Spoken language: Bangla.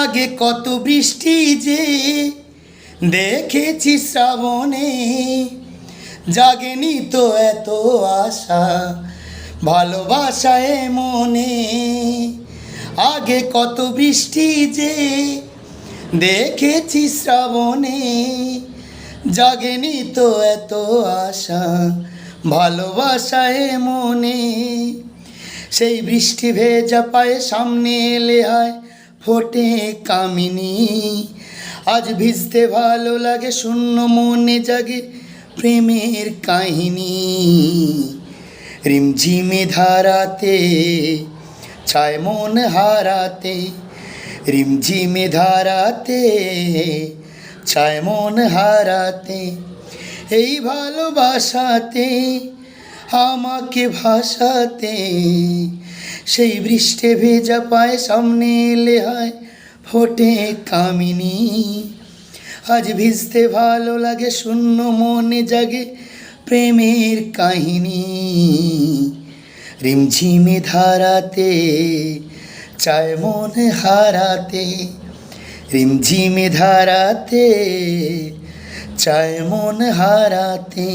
আগে কত বৃষ্টি যে দেখেছি শ্রাবণে, জাগেনি তো এত আশা ভালোবাসায় মনে। আগে কত বৃষ্টি যে দেখেছি শ্রাবণে, জাগেনি তো এত আশা ভালোবাসায় মনে। সেই বৃষ্টি ভেজা পায়ে সামনে এলে হয় ফোটে কামিনী। আজ ভিজতে ভালো লাগে, শূন্য মনে জাগে প্রেমের কাহিনী। রিমঝিমে ধারাতে চায় মন হারাতে, রিমঝিমে ধারাতে চায় মন হারাতে। এই ভালোবাসাতে আমাকে ভাসাতে, সেই বৃষ্টি ভেজা পায়ে সামনে এলে হয় ফোটে কামিনী। আজ ভিজতে ভালো লাগে, শূন্য মনে জাগে প্রেমের কাহিনী। রিমঝিমে ধারাতে চায় মন হারাতে, রিমঝিমে ধারাতে চায় মন হারাতে।